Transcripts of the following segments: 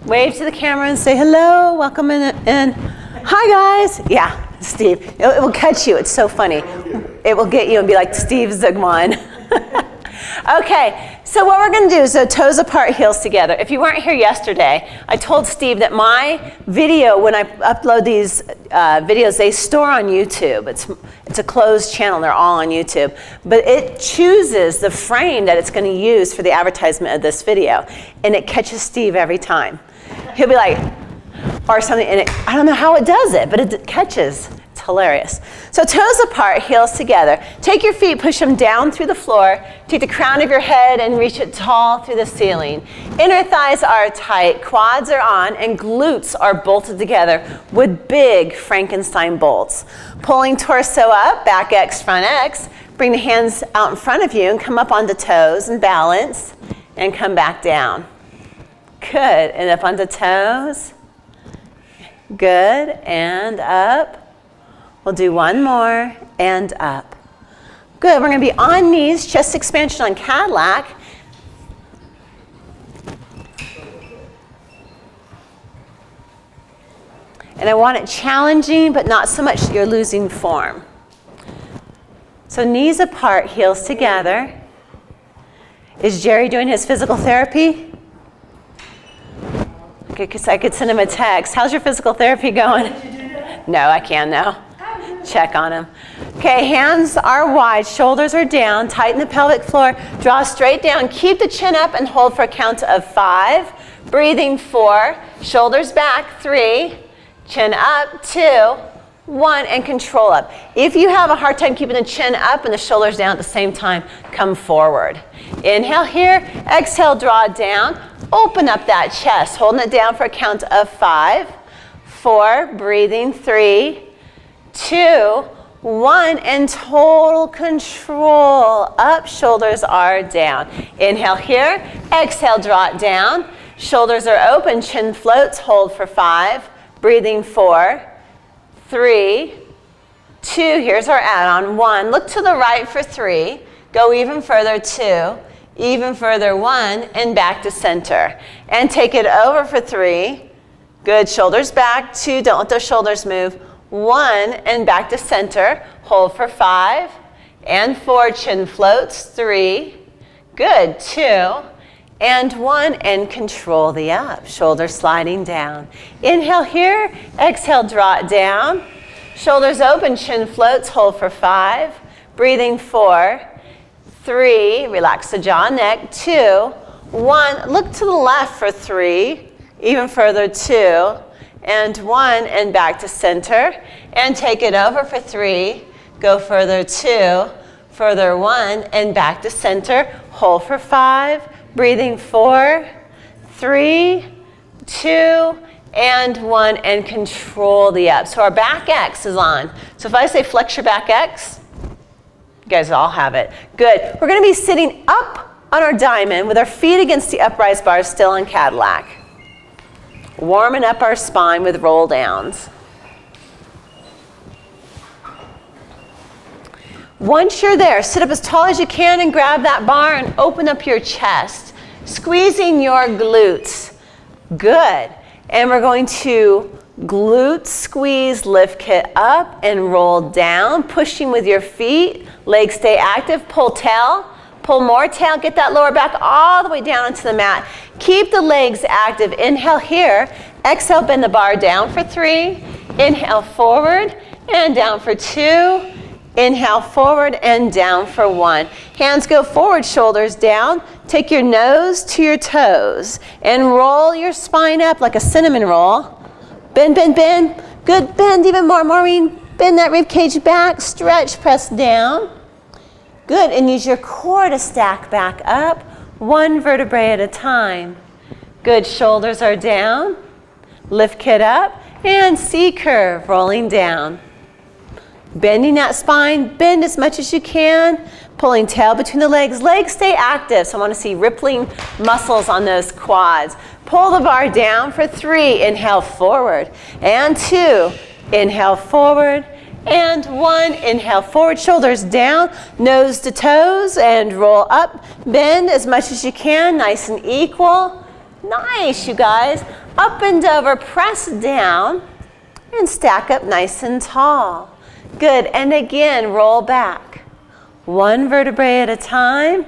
Wave to the camera and say hello, welcome in. Hi guys. Yeah, Steve. It will catch you. It's so funny. It will get you and be like Steve Zugman. Okay, so what we're going to do is toes apart, heels together. If you weren't here yesterday, I told Steve that my video, when I upload these videos, they store on YouTube. It's a closed channel. They're all on YouTube. But it chooses the frame that it's going to use for the advertisement of this video. And it catches Steve every time. He'll be like, or something, and I don't know how it does it, but it catches. It's hilarious. So toes apart, heels together. Take your feet, push them down through the floor. Take the crown of your head and reach it tall through the ceiling. Inner thighs are tight, quads are on, and glutes are bolted together with big Frankenstein bolts. Pulling torso up, back X, front X. Bring the hands out in front of you and come up onto toes and balance, and come back down. Good, and up onto toes. Good, and up. We'll do one more, and up. Good, we're going to be on knees, chest expansion on Cadillac. And I want it challenging, but not so much that you're losing form. So knees apart, heels together. Is Jerry doing his physical therapy? Because I could send him a text. How's your physical therapy going? No, I can't now. Check on him. Okay, hands are wide, shoulders are down, tighten the pelvic floor, draw straight down, keep the chin up and hold for a count of 5. Breathing 4, shoulders back 3, chin up 2, 1, and control up. If you have a hard time keeping the chin up and the shoulders down at the same time, come forward. Inhale here, exhale, draw down, open up that chest, holding it down for a count of 5, 4, breathing 3, 2, 1, and total control. Up, shoulders are down. Inhale here, exhale, draw it down. Shoulders are open, chin floats, hold for 5, breathing 4, 3, 2, here's our add-on, 1. Look to the right for 3, go even further, 2, even further, 1, and back to center. And take it over for 3, good, shoulders back, 2, don't let those shoulders move, 1, and back to center, hold for 5, and 4, chin floats, 3, good, 2, and 1, and control the up, shoulders sliding down. Inhale here, exhale, draw it down, shoulders open, chin floats, hold for 5, breathing 4, 3, relax the jaw and neck, 2, 1, look to the left for 3, even further, 2, and 1, and back to center, and take it over for 3, go further, 2, further, 1, and back to center, hold for 5, breathing 4, 3, 2, and 1, and control the up. So our back X is on. So if I say flex your back X, you guys all have it. Good. We're going to be sitting up on our diamond with our feet against the upright bars, still on Cadillac. Warming up our spine with roll downs. Once you're there, sit up as tall as you can and grab that bar and open up your chest, squeezing your glutes. Good. And we're going to glute squeeze, lift kit up and roll down, pushing with your feet. Legs stay active. Pull tail. Pull more tail, get that lower back all the way down into the mat. Keep the legs active. Inhale here. Exhale, bend the bar down for 3. Inhale forward and down for 2. Inhale forward and down for 1. Hands go forward, shoulders down. Take your nose to your toes and roll your spine up like a cinnamon roll. Bend, bend, bend. Good, bend even more, Maureen. Bend that rib cage back, stretch, press down. Good, and use your core to stack back up, 1 vertebrae at a time. Good, shoulders are down, lift kit up, and C-curve, rolling down. Bending that spine, bend as much as you can, pulling tail between the legs. Legs stay active, so I want to see rippling muscles on those quads. Pull the bar down for 3, inhale forward, and 2, inhale forward, and 1, inhale forward, shoulders down, nose to toes, and roll up. Bend as much as you can, nice and equal. Nice, you guys. Up and over, press down, and stack up nice and tall. Good, and again, roll back. One vertebrae at a time.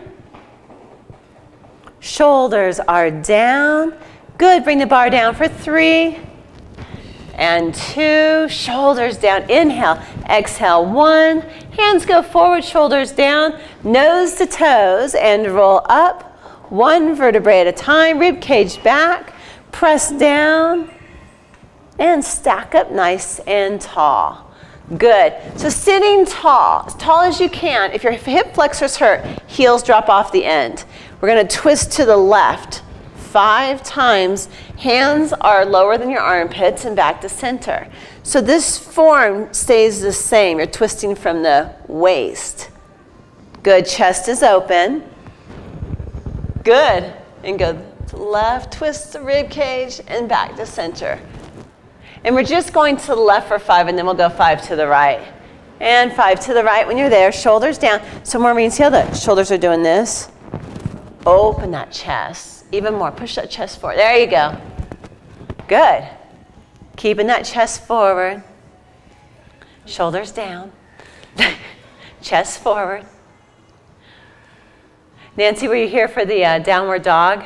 Shoulders are down. Good, bring the bar down for 3 and 2. Shoulders down, inhale, exhale, 1. Hands go forward, shoulders down, nose to toes, and roll up. One vertebrae at a time, rib cage back, press down, and stack up nice and tall. Good. So sitting tall, as tall as you can. If your hip flexors hurt, heels drop off the end. We're going to twist to the left 5 times. Hands are lower than your armpits and back to center. So this form stays the same. You're twisting from the waist. Good. Chest is open. Good. And go to the left, twist the rib cage, and back to center. And we're just going to the left for 5, and then we'll go 5 to the right. And 5 to the right when you're there, shoulders down. So Maureen, see how the shoulders are doing this? Open that chest. Even more, push that chest forward. There you go. Good. Keeping that chest forward. Shoulders down. Chest forward. Nancy, were you here for the downward dog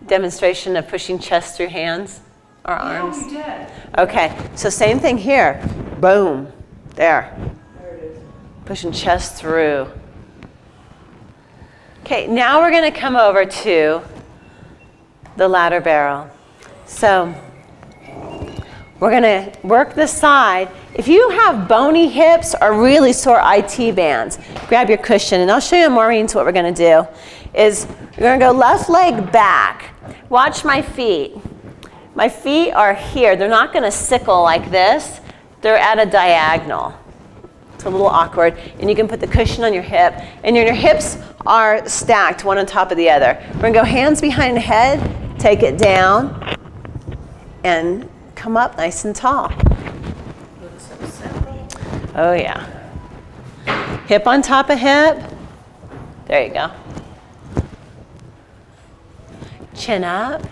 demonstration of pushing chest through hands or arms? Yeah, we did. Okay, so same thing here. Boom. There. There it is. Pushing chest through. Okay, now we're going to come over to the ladder barrel. So we're going to work the side. If you have bony hips or really sore IT bands, grab your cushion, and I'll show you, Maureen's, what we're going to do is we're going to go left leg back. Watch my feet. My feet are here. They're not going to sickle like this. They're at a diagonal. It's a little awkward. And you can put the cushion on your hip. And your hips are stacked one on top of the other. We're going to go hands behind the head, take it down, and come up nice and tall. Oh, yeah. Hip on top of hip. There you go. Chin up.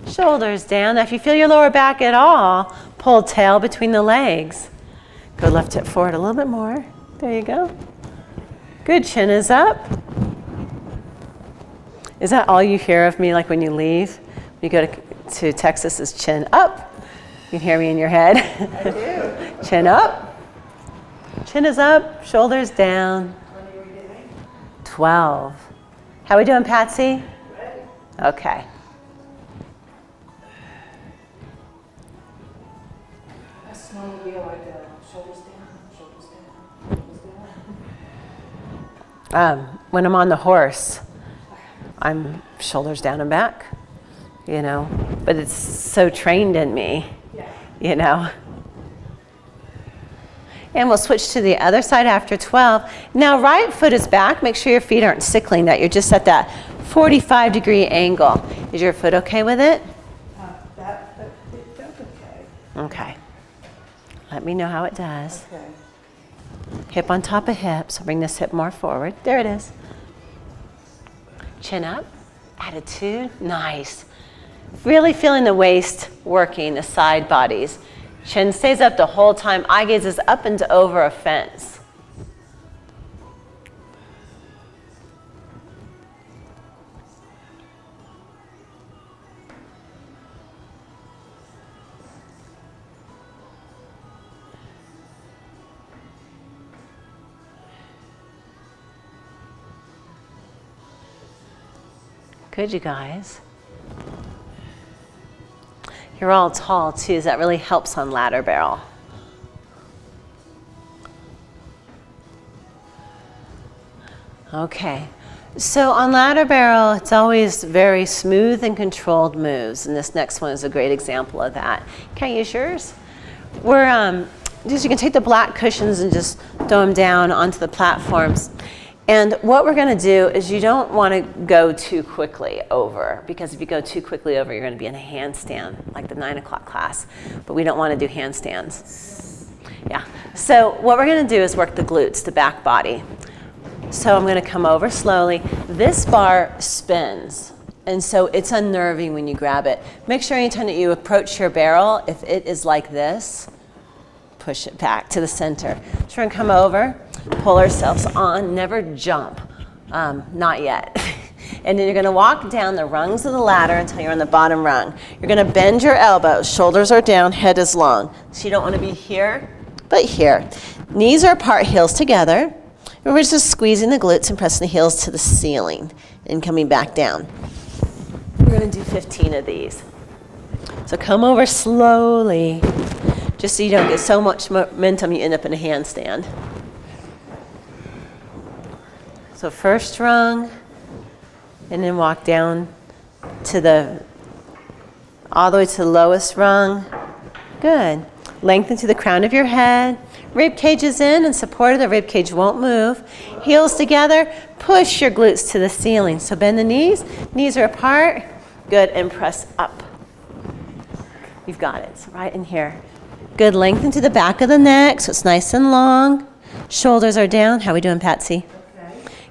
Shoulders down. Now, if you feel your lower back at all, pull tail between the legs. Go left hip forward a little bit more. There you go. Good. Chin is up. Is that all you hear of me, like when you leave? When you go to Texas, is chin up. You can hear me in your head. I do. Chin up. Chin is up. Shoulders down. 12. How we doing, Patsy? Okay. A snowmobile like that. Shoulders down, shoulders down, shoulders down. When I'm on the horse, I'm shoulders down and back, you know, but it's so trained in me, you know. And we'll switch to the other side after 12. Now, right foot is back. Make sure your feet aren't sickling, that you're just at that 45-degree angle. Is your foot okay with it? It felt okay. Okay. Let me know how it does. Okay. Hip on top of hip, so bring this hip more forward. There it is. Chin up, attitude, nice. Really feeling the waist working, the side bodies. Chin stays up the whole time. Eye gaze is up and over a fence. Good, you guys. You're all tall too, so that really helps on ladder barrel. Okay, so on ladder barrel, it's always very smooth and controlled moves, and this next one is a great example of that. Can I use yours? We're just, you can take the black cushions and just throw them down onto the platforms. And what we're going to do is you don't want to go too quickly over, because if you go too quickly over, you're going to be in a handstand, like the 9 o'clock class. But we don't want to do handstands. Yeah. So what we're going to do is work the glutes, the back body. So I'm going to come over slowly. This bar spins. And so it's unnerving when you grab it. Make sure anytime that you approach your barrel, if it is like this, push it back to the center. So we're gonna come over, pull ourselves on, never jump, not yet. And then you're gonna walk down the rungs of the ladder until you're on the bottom rung. You're gonna bend your elbows, shoulders are down, head is long. So you don't wanna be here, but here. Knees are apart, heels together. And we're just squeezing the glutes and pressing the heels to the ceiling and coming back down. We're gonna do 15 of these. So come over slowly, just so you don't get so much momentum you end up in a handstand. So first rung, and then walk down to all the way to the lowest rung. Good. Lengthen to the crown of your head. Rib cage is in and supported. The rib cage won't move. Heels together. Push your glutes to the ceiling. So bend the knees. Knees are apart. Good. And press up. You've got it. So right in here. Good. Lengthen to the back of the neck so it's nice and long. Shoulders are down. How are we doing, Patsy?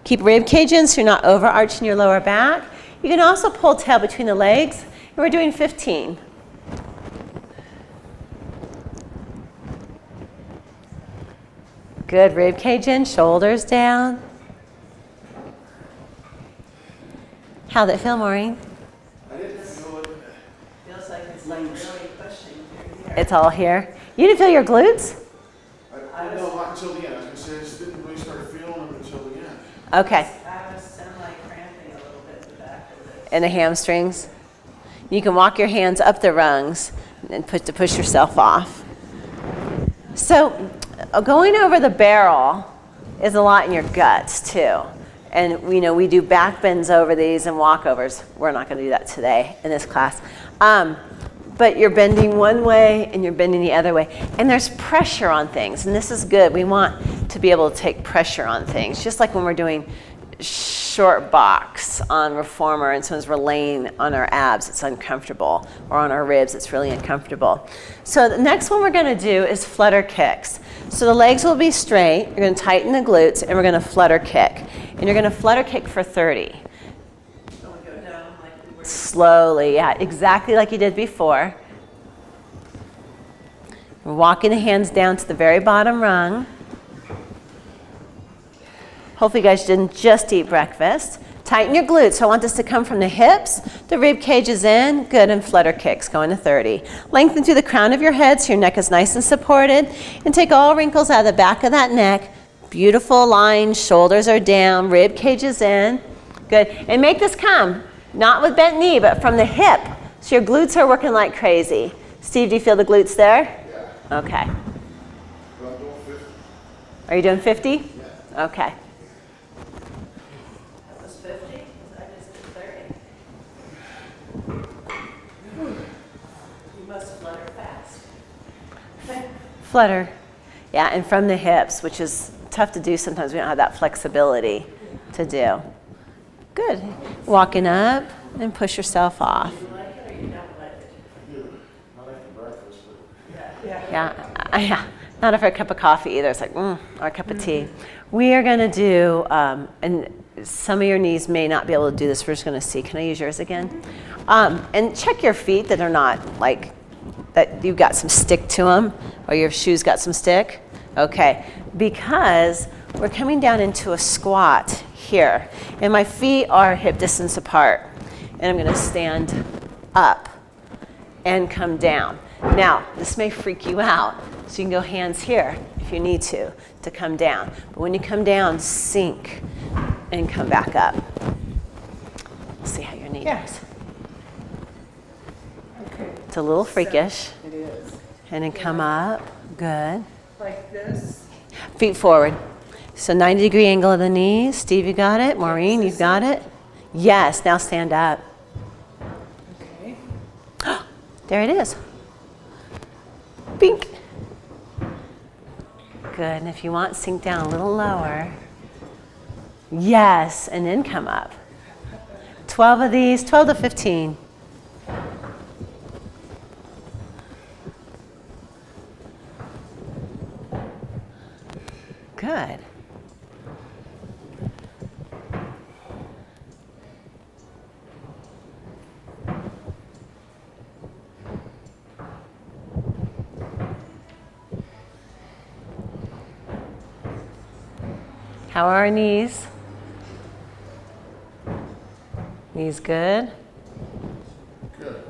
Keep rib cage in so you're not overarching your lower back. You can also pull tail between the legs. And we're doing 15. Good, rib cage in, shoulders down. How'd it feel, Maureen? I didn't feel it. Feels like it's like really pushing here. It's all here. You didn't feel your glutes? I know, not until the end. I was going to say, I just didn't really start feeling them until the end. Okay. I was semi-cramping a little bit in the back of this. And the hamstrings. You can walk your hands up the rungs and push yourself off. So going over the barrel is a lot in your guts too. And we do back bends over these and walkovers. We're not going to do that today in this class. But you're bending one way and you're bending the other way. And there's pressure on things, and this is good. We want to be able to take pressure on things, just like when we're doing short box on reformer and sometimes we're laying on our abs, it's uncomfortable, or on our ribs, it's really uncomfortable. So the next one we're going to do is flutter kicks. So the legs will be straight, you're going to tighten the glutes, and we're going to flutter kick. And you're going to flutter kick for 30. So we go down like we were. Slowly, yeah, exactly like you did before. We're walking the hands down to the very bottom rung. Hopefully you guys didn't just eat breakfast. Tighten your glutes. So I want this to come from the hips. The rib cage is in. Good, and flutter kicks going to 30. Lengthen through the crown of your head so your neck is nice and supported. And take all wrinkles out of the back of that neck. Beautiful lines. Shoulders are down. Rib cage is in. Good. And make this come, not with bent knee, but from the hip. So your glutes are working like crazy. Steve, do you feel the glutes there? Yeah. Okay. But I'm doing 50. Are you doing 50? Yeah. Okay. That was 50? I just did 30. You must flutter fast. Flutter. Yeah, and from the hips, which is tough to do sometimes. We don't have that flexibility to do. Good. Walking up and push yourself off. You like it or you don't like it? I do. Not after breakfast, but Yeah, not for a cup of coffee either. It's like, or a cup of tea. We are going to do, and some of your knees may not be able to do this. We're just going to see. Can I use yours again? And check your feet that are not like, that you've got some stick to them, or your shoes got some stick. Okay, because we're coming down into a squat here, and my feet are hip distance apart, and I'm going to stand up and come down. Now, this may freak you out, so you can go hands here if you need to come down. But when you come down, sink and come back up. Let's see how your knee does. Okay. It's a little freakish. It is. And then come up. Good. Like this. Feet forward. So 90-degree angle of the knees. Steve, you got it? Maureen, you've got it? Yes, now stand up. Okay. There it is. Bink. Good, and if you want, sink down a little lower. Yes, and then come up. 12 of these, 12 to 15. Good. How are our knees? Knees good? Good.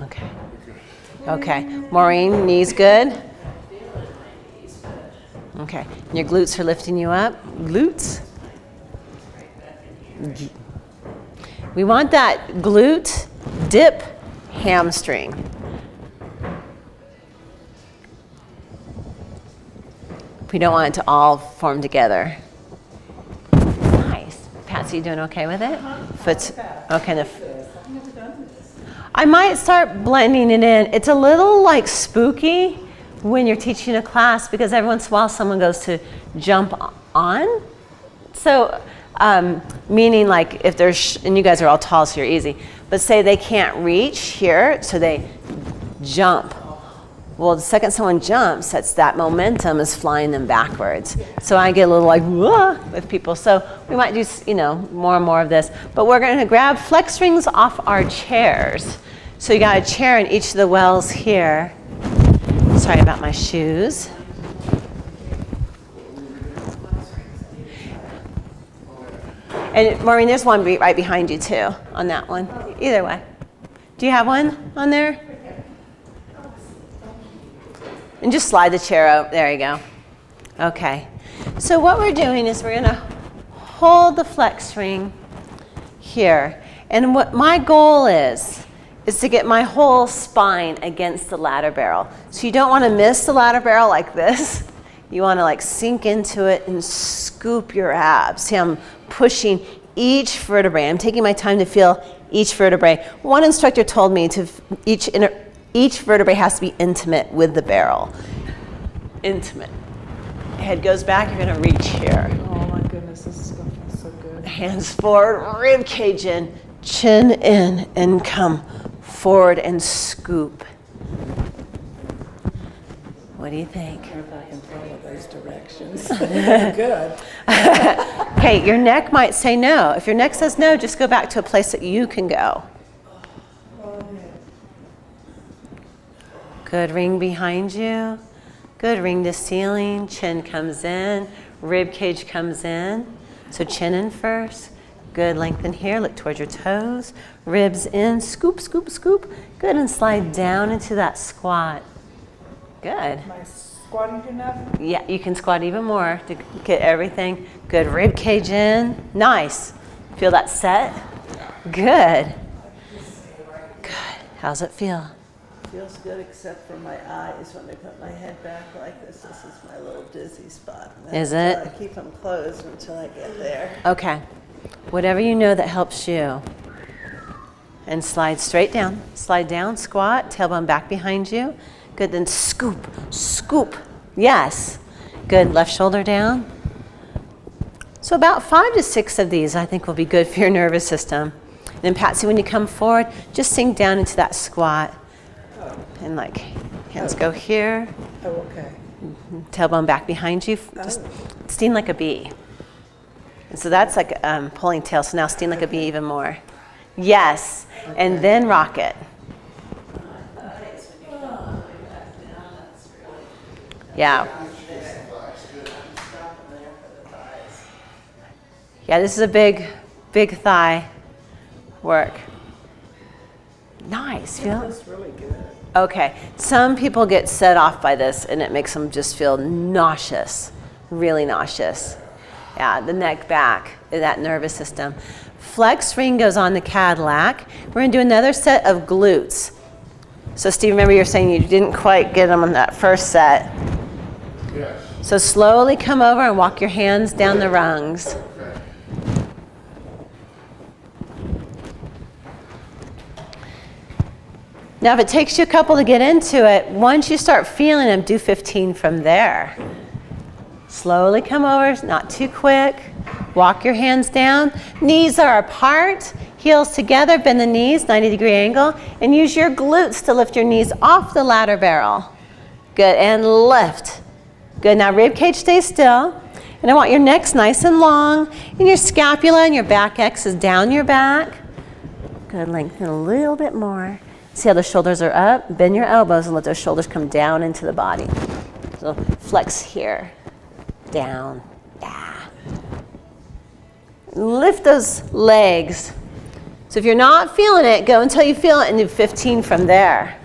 Okay. Okay. Maureen, knees good? Okay. And your glutes are lifting you up? Glutes? We want that glute dip hamstring. We don't want it to all form together. Nice. Patsy, you doing okay with it? Foot's okay. I might start blending it in. It's a little like spooky when you're teaching a class because every once in a while someone goes to jump on. So, meaning like if there's, and you guys are all tall so you're easy, but say they can't reach here, so they jump. Well, the second someone jumps, that momentum is flying them backwards. So I get a little like, whoa, with people. So we might do, more and more of this. But we're going to grab flex rings off our chairs. So you got a chair in each of the wells here. Sorry about my shoes. And Maureen, there's one right behind you too, on that one. Either way. Do you have one on there? And just slide the chair out. There you go. Okay. So what we're doing is we're going to hold the flex ring here. And what my goal is to get my whole spine against the ladder barrel. So you don't want to miss the ladder barrel like this. You want to like sink into it and scoop your abs. See, I'm pushing each vertebrae. I'm taking my time to feel each vertebrae. One instructor told me to each vertebrae has to be intimate with the barrel. Intimate. Head goes back, you're gonna reach here. Oh my goodness, this is going to feel so good. Hands forward, rib cage in, chin in, and come forward and scoop. What do you think? If I can follow those directions. Good. Okay, your neck might say no. If your neck says no, just go back to a place that you can go. Good, ring behind you. Good, ring to ceiling. Chin comes in. Rib cage comes in. So chin in first. Good, lengthen here. Look towards your toes. Ribs in. Scoop, scoop, scoop. Good, and slide down into that squat. Good. Am I squatting enough? Yeah, you can squat even more to get everything. Good, rib cage in. Nice. Feel that set? Good. Good. How's it feel? Feels good except for my eyes when I put my head back like this. This is my little dizzy spot. Is it? I keep them closed until I get there. Okay. Whatever you know that helps you. And slide straight down. Slide down, squat, tailbone back behind you. Good, then scoop, scoop. Yes. Good, left shoulder down. So about 5 to 6 of these I think will be good for your nervous system. And then Patsy, when you come forward, just sink down into that squat. And like, hands go here. Oh, okay. Tailbone back behind you. Just sting like a bee. And so that's like pulling tail. So now sting like a bee even more. Yes. And then rock it. Yeah. Yeah, this is a big, big thigh work. Nice. Feel? Feels really good. Okay, some people get set off by this and it makes them just feel nauseous, really nauseous. Yeah, the neck back, that nervous system. Flex ring goes on the Cadillac. We're gonna do another set of glutes. So Steve, remember you were saying you didn't quite get them on that first set. Yes. So slowly come over and walk your hands down the rungs. Okay. Now, if it takes you a couple to get into it, once you start feeling them, do 15 from there. Slowly come over, not too quick. Walk your hands down. Knees are apart, heels together, bend the knees, 90-degree angle, and use your glutes to lift your knees off the ladder barrel. Good, and lift. Good, now rib cage stays still. And I want your necks nice and long, and your scapula and your back X is down your back. Good, lengthen a little bit more. See how the shoulders are up? Bend your elbows and let those shoulders come down into the body. So flex here, down, Yeah. Lift those legs. So if you're not feeling it, go until you feel it and do 15 from there.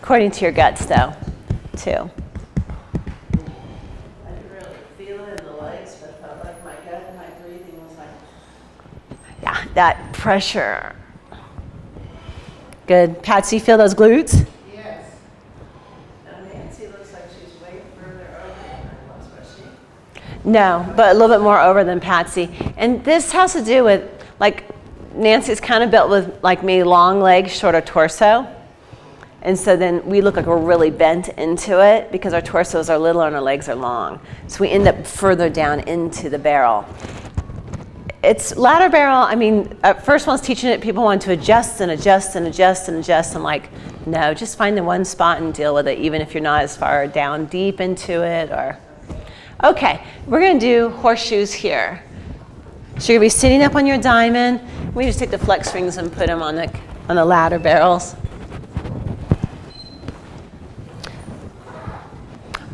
According to your guts, though, too. I didn't really feel it in the legs, but I felt like my gut and my breathing was like. Yeah, that pressure. Good. Patsy, feel those glutes? Yes. Now Nancy looks like she's way further over than I was, was she? No, but a little bit more over than Patsy. And this has to do with, like, Nancy's kind of built with, like me, long legs, shorter torso. And so then we look like we're really bent into it because our torsos are little and our legs are long. So we end up further down into the barrel. It's ladder barrel, I mean, at first when I was teaching it, people wanted to adjust and adjust and adjust and adjust. I'm like, no, just find the one spot and deal with it, even if you're not as far down deep into it. Or okay, we're gonna do horseshoes here. So you're gonna be sitting up on your diamond. We just take the flex rings and put them on the ladder barrels.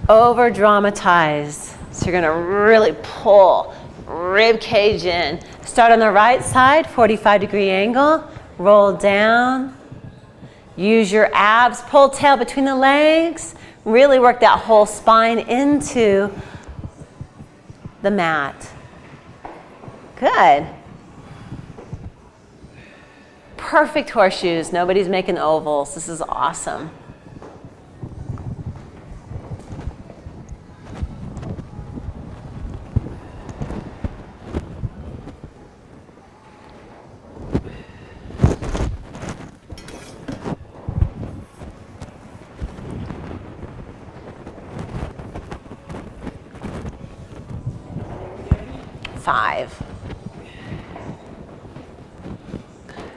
Over dramatize. So you're gonna really pull rib cage in. Start on the right side, 45-degree angle, roll down. Use your abs, pull tail between the legs. Really work that whole spine into the mat. Good. Perfect horseshoes. Nobody's making ovals. This is awesome. Five.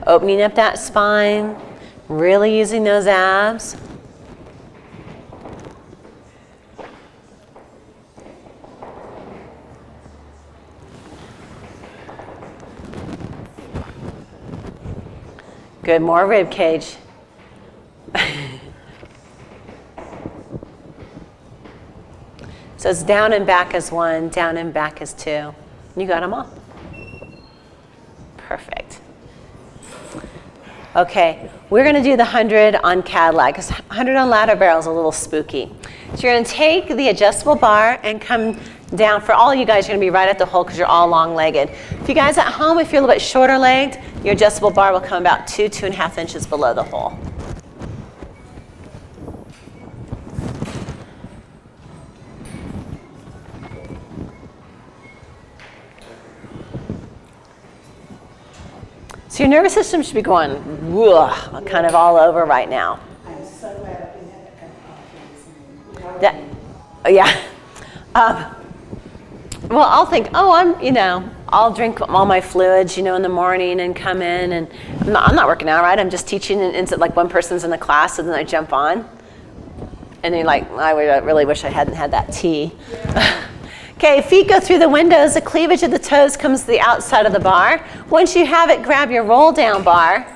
Opening up that spine, really using those abs. Good, more rib cage. So it's down and back as one, down and back as two. You got them all. Perfect. Okay, we're going to do the 100 on Cadillac because 100 on ladder barrel is a little spooky. So you're going to take the adjustable bar and come down. For all you guys, you're going to be right at the hole because you're all long-legged. If you guys at home, if you're a little bit shorter-legged, your adjustable bar will come about 2.5 inches below the hole. So your nervous system should be going, whoa, kind of all over right now. I'm so glad I've been at That, yeah. Well, I'll think, I'll drink all my fluids, in the morning and come in, and I'm not working out, right? I'm just teaching, and it's like one person's in the class, and then I jump on, and then like, I really wish I hadn't had that tea. Yeah. Okay, feet go through the windows. The cleavage of the toes comes to the outside of the bar. Once you have it, grab your roll down bar.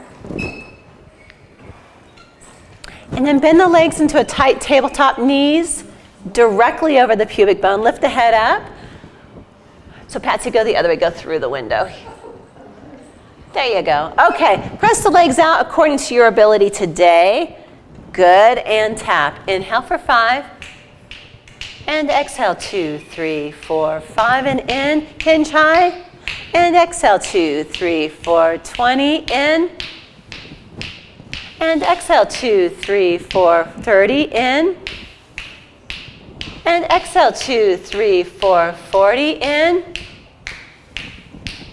And then bend the legs into a tight tabletop, knees directly over the pubic bone. Lift the head up. So Patsy, go the other way, go through the window. There you go. Okay, press the legs out according to your ability today. Good, and tap. Inhale for 5. And exhale, 2, 3, 4, 5, and in, hinge high. And exhale, 2, 3, 4, 20, in. And exhale, 2, 3, 4, 30, in. And exhale, 2, 3, 4, 40, in.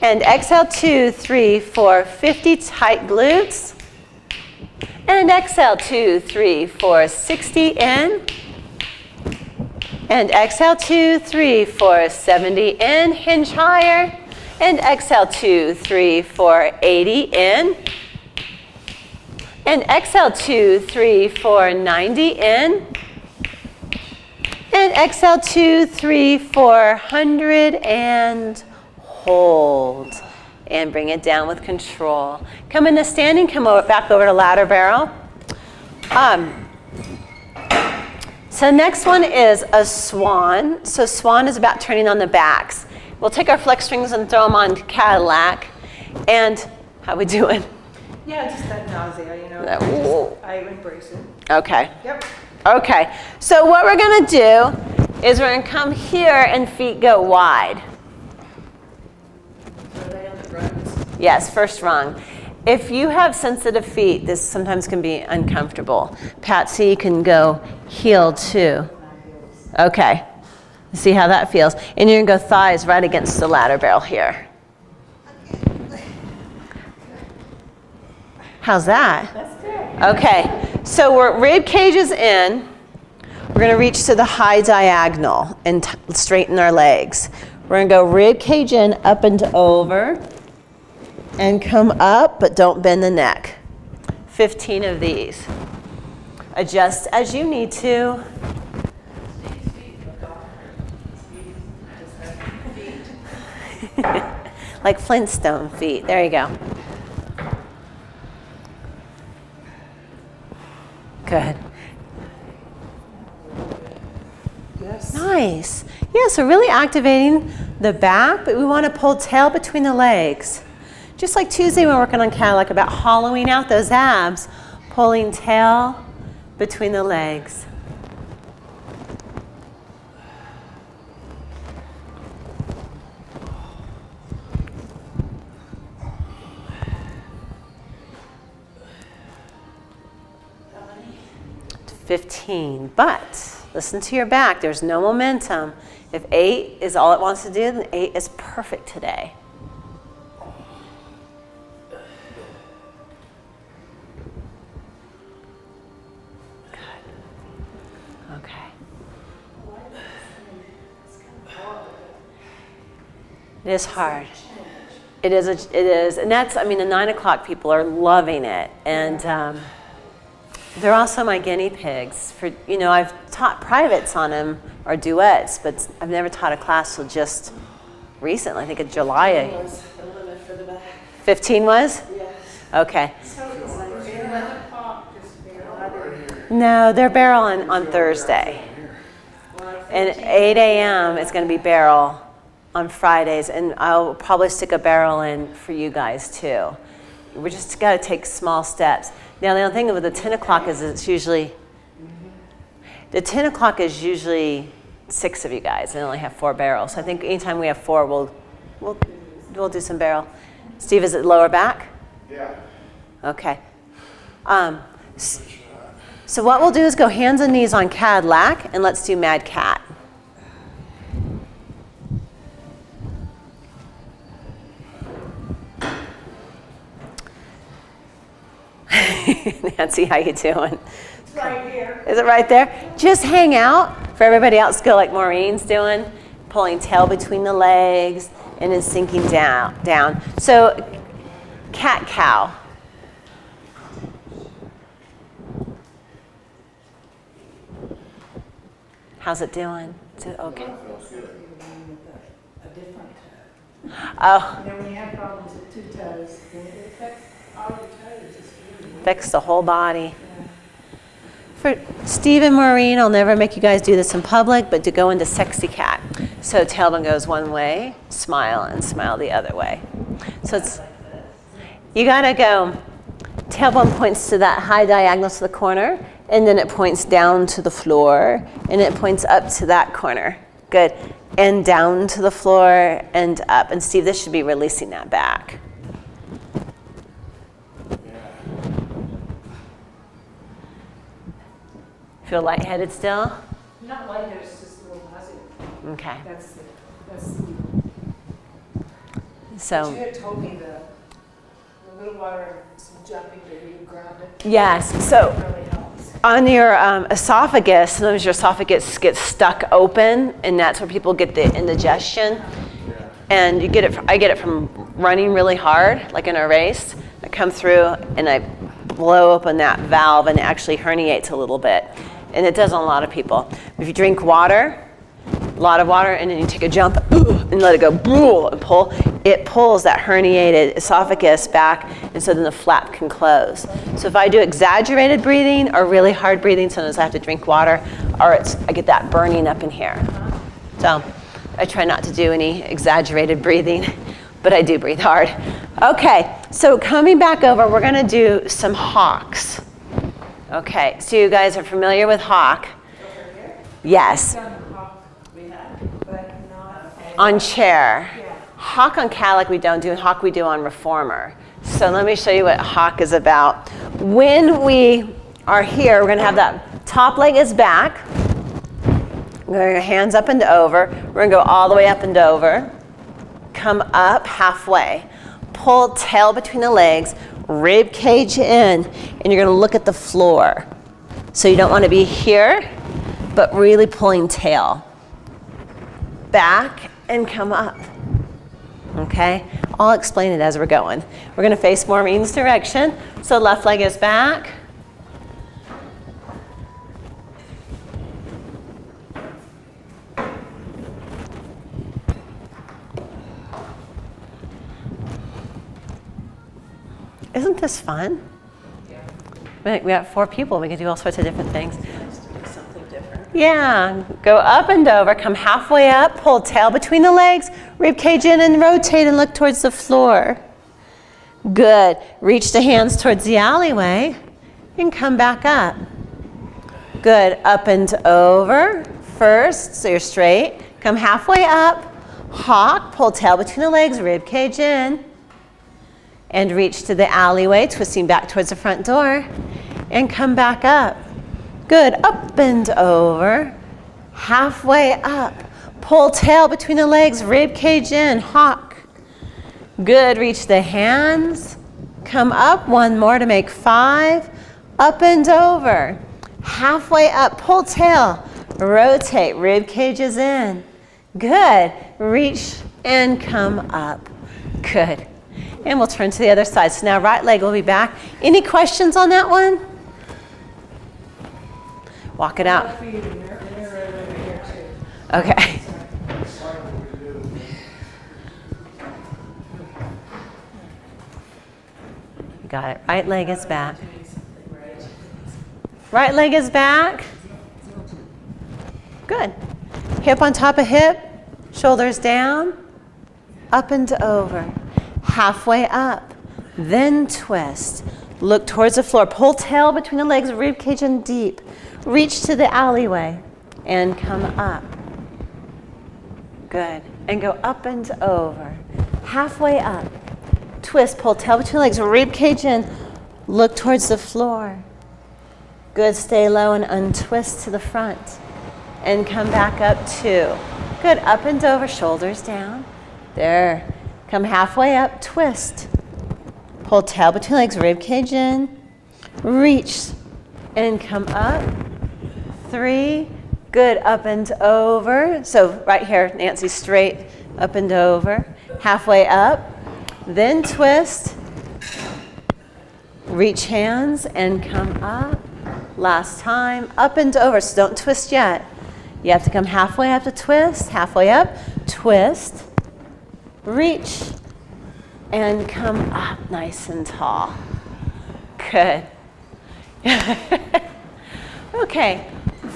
And exhale, 2, 3, 4, 50, tight glutes. And exhale, 2, 3, 4, 60, in. And exhale, 2, 3, 4, 70, in, hinge higher. And exhale, 2, 3, 4, 80, in. And exhale, 2, 3, 4, 90, in. And exhale, 2, 3, 4, 100, and hold. And bring it down with control. Come into standing, come back over to ladder barrel. So next one is a swan. So swan is about turning on the backs. We'll take our flex strings and throw them on Cadillac. And how we doing? Yeah, just that nausea, you know. Whoa. I embrace it. Okay. Yep. Okay. So what we're going to do is we're going to come here and feet go wide. Are they on the rungs? Yes, first rung. If you have sensitive feet, this sometimes can be uncomfortable. Patsy, you can go heel too. Okay. See how that feels. And you're going to go thighs right against the ladder barrel here. How's that? That's good. Okay. So we're rib cages in. We're going to reach to the high diagonal and straighten our legs. We're going to go rib cage in, up and over. And come up, but don't bend the neck. 15 of these. Adjust as you need to. Like Flintstone feet. There you go. Good. Yes. Nice. Yeah, so really activating the back, but we want to pull tail between the legs. Just like Tuesday when we're working on Cadillac about hollowing out those abs, pulling tail between the legs. How many? 15, but listen to your back. There's no momentum. If 8 is all it wants to do, then 8 is perfect today. It is hard. It is, and that's, I mean, the 9 o'clock people are loving it, and they're also my guinea pigs. For, you know, I've taught privates on them, or duets, but I've never taught a class till just recently, I think in July. Was the limit for the back. 15 was? Yes. Okay. So it's like 11 o'clock, just barrel. No, they're barrel on Thursday. And 8 a.m. is going to be barrel on Fridays, and I'll probably stick a barrel in for you guys too. We just got to take small steps. Now the only thing with the 10 o'clock is it's usually, the 10 o'clock is usually 6 of you guys, and only have 4 barrels. So I think anytime we have 4, we'll do some barrel. Steve, is it lower back? Yeah. Okay. So what we'll do is go hands and knees on Cadillac, and let's do Mad Cat. Nancy, how you doing? It's right here. Is it right there? Just hang out. For everybody else, go like Maureen's doing, pulling tail between the legs, and then sinking down. So, cat-cow. How's it doing? Is it okay? A different toe. Oh, And then when you have problems with 2 toes, then it affects all your toes. affects the whole body. For Steve and Maureen, I'll never make you guys do this in public, but to go into sexy cat. So tailbone goes one way, smile, and smile the other way. So it's, you gotta go, tailbone points to that high diagonal to the corner, and then it points down to the floor, and it points up to that corner. Good. And down to the floor, and up. And Steve, this should be releasing that back. Feel lightheaded still? Not like it's just a little nauseous. Okay. That's the, So, you had told me the little water, some jumping that you ground it. yes. So Really helps. on your esophagus, sometimes your esophagus gets stuck open, and that's where people get the indigestion. And you get it. I get it from running really hard, like in a race. I come through and I blow open that valve, and it actually herniates a little bit. And it does on a lot of people. If you drink water, a lot of water, and then you take a jump and let it go, and pull, it pulls that herniated esophagus back, and so then the flap can close. So if I do exaggerated breathing or really hard breathing, sometimes I have to drink water, or I get that burning up in here. So I try not to do any exaggerated breathing, but I do breathe hard. Okay, so coming back over, we're gonna do some hawks. Okay, so you guys are familiar with hawk? Yes. On chair. Hawk on Cadillac we don't do, and hawk we do on reformer. So let me show you what hawk is about. When we are here, we're gonna have that top leg is back. We're gonna go hands up and over. We're gonna go all the way up and over. Come up halfway. Pull tail between the legs, rib cage in, and you're gonna look at the floor. So you don't wanna be here, but really pulling tail. Back and come up. Okay, I'll explain it as we're going. We're gonna face Maureen's direction. So left leg is back. Isn't this fun? Yeah. We have 4 people, we can do all sorts of different things. Something different. Yeah, go up and over, come halfway up, pull tail between the legs, rib cage in and rotate and look towards the floor. Good, reach the hands towards the alleyway and come back up. Good, up and over first, so you're straight. Come halfway up, hawk, pull tail between the legs, rib cage in, and reach to the alleyway, twisting back towards the front door, and come back up. Good, up and over, halfway up. Pull tail between the legs, rib cage in, hawk. Good, reach the hands, come up, one more to make 5, up and over. Halfway up, pull tail, rotate, rib cages in. Good, reach and come up. Good. And we'll turn to the other side. So now right leg will be back. Any questions on that one? Walk it out. Okay. Got it. Right leg is back. Right leg is back. Good. Hip on top of hip. Shoulders down. Up and over. Halfway up. Then twist. Look towards the floor. Pull tail between the legs, rib cage in deep. Reach to the alleyway and come up. Good. And go up and over. Halfway up. Twist, pull tail between the legs, rib cage in. Look towards the floor. Good. Stay low and untwist to the front. And come back up 2. Good. Up and over, shoulders down. There. Come halfway up, twist. Pull tail between legs, rib cage in. Reach and come up. 3. Good, up and over. So right here, Nancy, straight, up and over. Halfway up, then twist. Reach hands and come up. Last time, up and over, so don't twist yet. You have to come halfway up to twist, halfway up, twist. Reach and come up nice and tall. Good. Okay,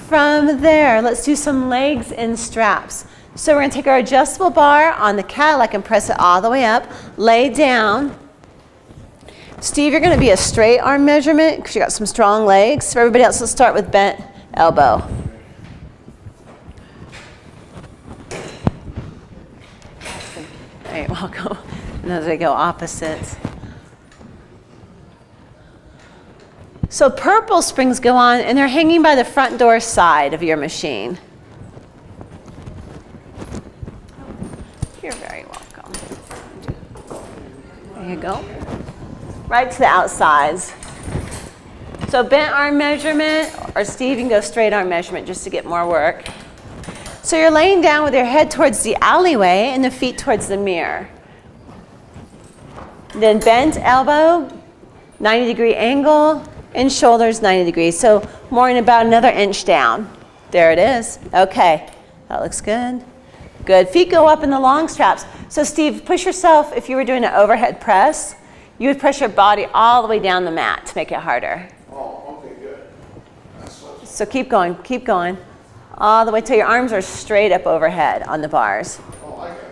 from there, let's do some legs and straps. So we're gonna take our adjustable bar on the Cadillac and press it all the way up, lay down. Steve, you're gonna be a straight arm measurement because you got some strong legs. For everybody else, let's start with bent elbow. All right, welcome. And as we go opposites. So purple springs go on, and they're hanging by the front door side of your machine. You're very welcome. There you go. Right to the outsides. So bent arm measurement, or Steve, you can go straight arm measurement just to get more work. So you're laying down with your head towards the alleyway and the feet towards the mirror. Then bent elbow, 90-degree angle, and shoulders 90 degrees. So more in about another inch down. There it is. Okay, that looks good. Good. Feet go up in the long straps. So Steve, push yourself. If you were doing an overhead press, you would press your body all the way down the mat to make it harder. Oh, okay, good. That's what. So keep going, all the way till your arms are straight up overhead on the bars. Oh, I got it.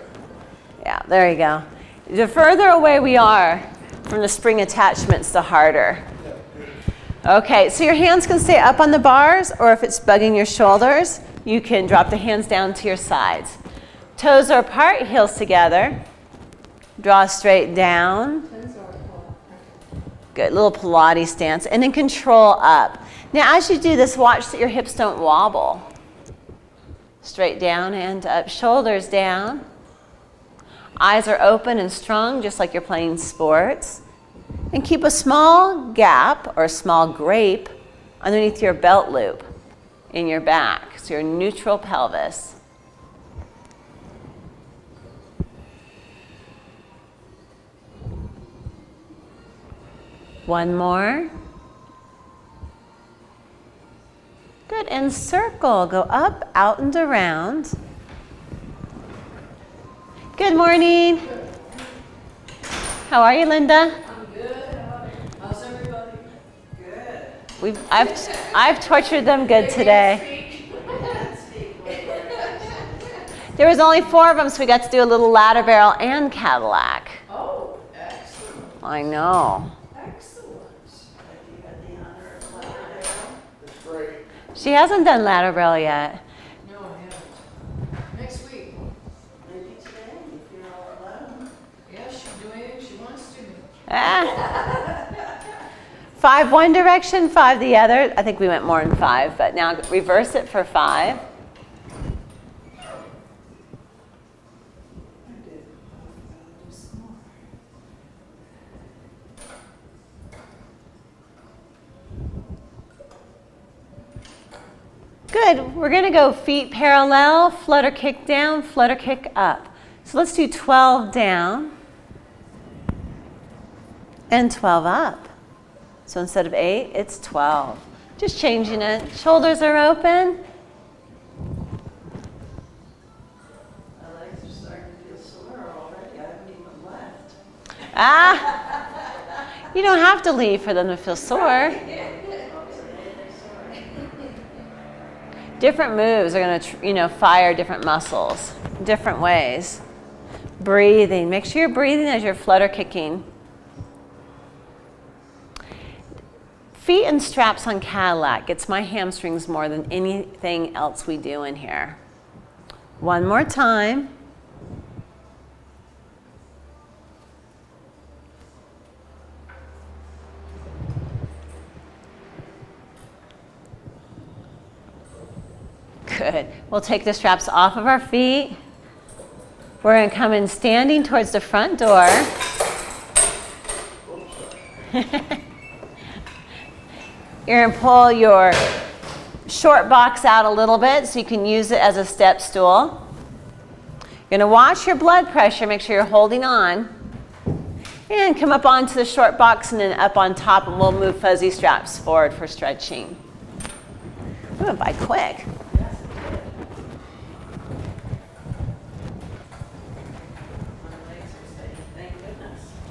Yeah, there you go. The further away we are from the spring attachments, the harder. Okay, so your hands can stay up on the bars, or if it's bugging your shoulders, you can drop the hands down to your sides. Toes are apart, heels together. Draw straight down. Good, little Pilates stance, and then control up. Now as you do this, watch that your hips don't wobble. Straight down and up, shoulders down. Eyes are open and strong, just like you're playing sports. And keep a small gap or a small grape underneath your belt loop in your back, so your neutral pelvis. One more. Good, and circle, go up, out, and around. Good morning. How are you, Linda? I'm good. How's everybody? Good. I've tortured them good today. There was only 4 of them, so we got to do a little ladder, barrel, and Cadillac. Oh, excellent. I know. Excellent. You got the honor of ladder barrel. That's great. She hasn't done ladder, barrel yet. No, I haven't. Next week. Maybe today, if you're all alone. Yeah, she's doing it. She wants to. Ah. 5 one direction, 5 the other. I think we went more than 5, but now reverse it for 5. Good. We're going to go feet parallel, flutter kick down, flutter kick up. So let's do 12 down and 12 up. So instead of 8, it's 12. Just changing it. Shoulders are open. My legs are starting to feel sore already. I haven't even left. Ah, you don't have to leave for them to feel sore. Different moves are going to, fire different muscles, different ways. Breathing. Make sure you're breathing as you're flutter kicking. Feet and straps on Cadillac gets my hamstrings more than anything else we do in here. One more time. Good. We'll take the straps off of our feet. We're going to come in standing towards the front door. You're going to pull your short box out a little bit so you can use it as a step stool. You're going to watch your blood pressure, make sure you're holding on. And come up onto the short box and then up on top, and we'll move fuzzy straps forward for stretching. We went by quick.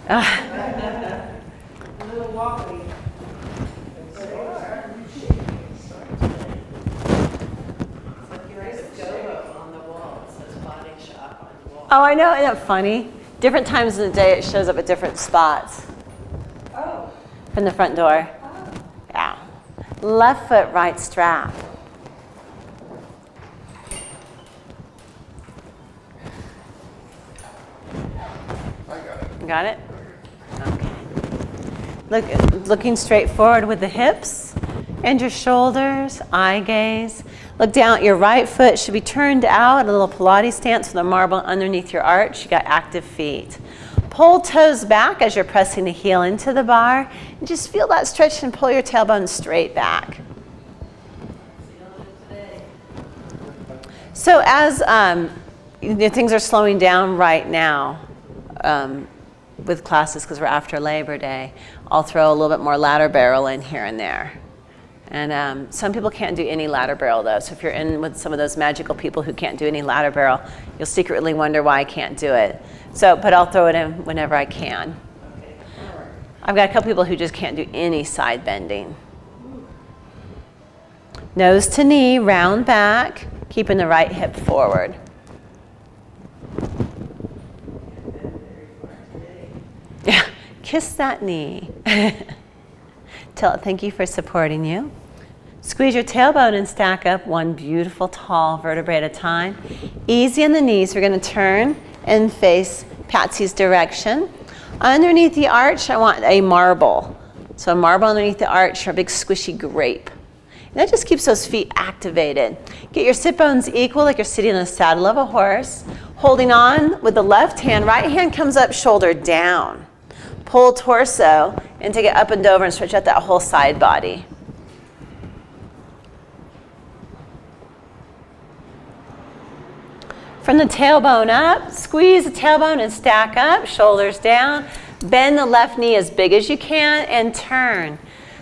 A little wobbly. Oh, I know. Isn't that funny? Different times in the day, it shows up at different spots. Oh. From the front door. Oh. Yeah. Left foot, right strap. I got it. Got it? Okay. Looking straight forward with the hips and your shoulders, eye gaze. Look down at your right foot, should be turned out, a little Pilates stance with a marble underneath your arch. You got active feet. Pull toes back as you're pressing the heel into the bar. And just feel that stretch and pull your tailbone straight back. So as things are slowing down right now with classes because we're after Labor Day, I'll throw a little bit more ladder barrel in here and there. And some people can't do any ladder barrel though. So if you're in with some of those magical people who can't do any ladder barrel, you'll secretly wonder why I can't do it. So, but I'll throw it in whenever I can. I've got a couple people who just can't do any side bending. Nose to knee, round back, keeping the right hip forward. Yeah, kiss that knee. Tell it thank you for supporting you. Squeeze your tailbone and stack up one beautiful tall vertebrae at a time. Easy on the knees. We're going to turn and face Patsy's direction. Underneath the arch, I want a marble. So a marble underneath the arch, or a big squishy grape. And that just keeps those feet activated. Get your sit bones equal like you're sitting on the saddle of a horse. Holding on with the left hand, right hand comes up, shoulder down. Pull torso and take it up and over and stretch out that whole side body. From the tailbone up, squeeze the tailbone and stack up, shoulders down. Bend the left knee as big as you can and turn.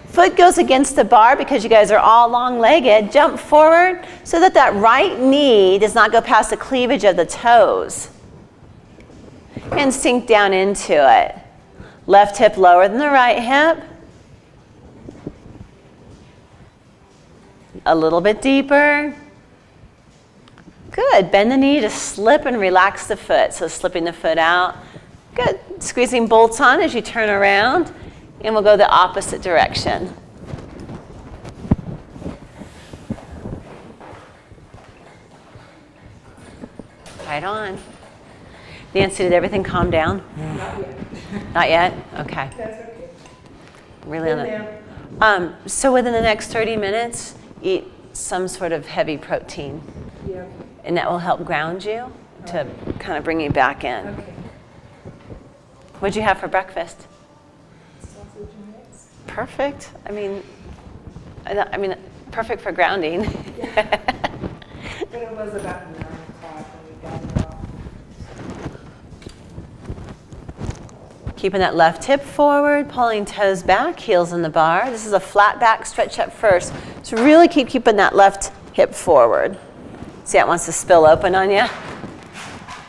Foot goes against the bar because you guys are all long-legged. Jump forward so that that right knee does not go past the cleavage of the toes. And sink down into it. Left hip lower than the right hip. A little bit deeper. Good. Bend the knee to slip and relax the foot. So slipping the foot out. Good. Squeezing bolts on as you turn around. And we'll go the opposite direction. Right on. Nancy, did everything calm down? Not yet. Not yet? Okay. That's okay. Really on it. So within the next 30 minutes, eat some sort of heavy protein. Yeah. And that will help ground you to kind of bring you back in. Okay. What'd you have for breakfast? Sausage and eggs. Perfect. I mean, perfect for grounding. Yeah. But it was about 9 o'clock when we got it off. Keeping that left hip forward, pulling toes back, heels in the bar. This is a flat back stretch up first. So really keeping that left hip forward. See how it wants to spill open on you?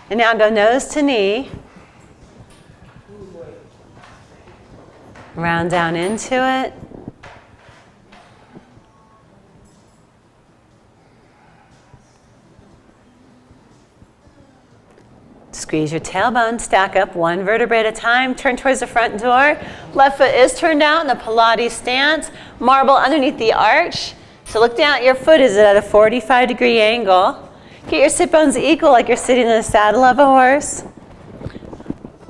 And now go nose to knee. Round down into it. Squeeze your tailbone, stack up one vertebrae at a time, turn towards the front door. Left foot is turned out in the Pilates stance. Marble underneath the arch. So look down, your foot is at a 45-degree angle. Get your sit bones equal like you're sitting in the saddle of a horse.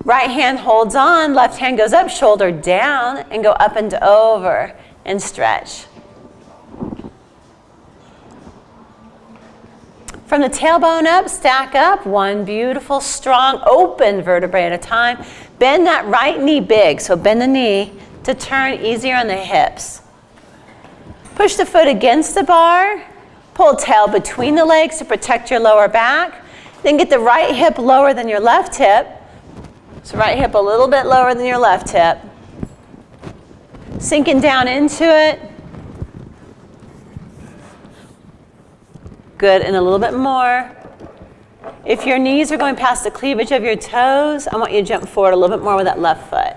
Right hand holds on, left hand goes up, shoulder down, and go up and over and stretch. From the tailbone up, stack up, one beautiful, strong, open vertebrae at a time. Bend that right knee big, so bend the knee to turn easier on the hips. Push the foot against the bar, pull tail between the legs to protect your lower back. Then get the right hip lower than your left hip. So right hip a little bit lower than your left hip. Sinking down into it. Good, and a little bit more. If your knees are going past the cleavage of your toes, I want you to jump forward a little bit more with that left foot.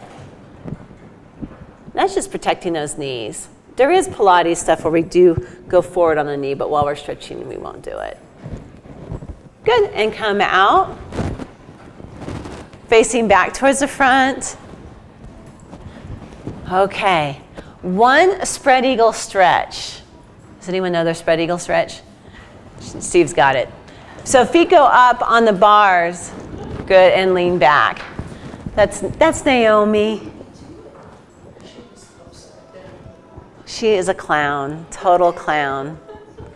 That's just protecting those knees. There is Pilates stuff where we do go forward on the knee, but while we're stretching, we won't do it. Good, and come out. Facing back towards the front. Okay, one spread eagle stretch. Does anyone know their spread eagle stretch? Steve's got it. So feet go up on the bars. Good, and lean back. That's Naomi. She is a clown, total clown.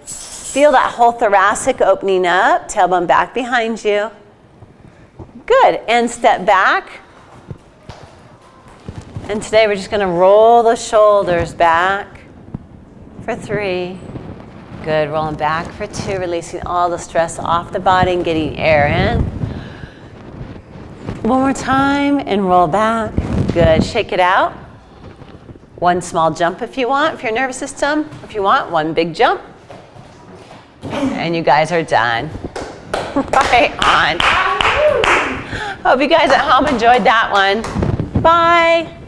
Feel that whole thoracic opening up, tailbone back behind you. Good, and step back. And today we're just gonna roll the shoulders back for 3. Good, rolling back for 2, releasing all the stress off the body and getting air in. One more time and roll back. Good, shake it out. One small jump if you want, for your nervous system. If you want, one big jump. And you guys are done. Right on. Hope you guys at home enjoyed that one. Bye.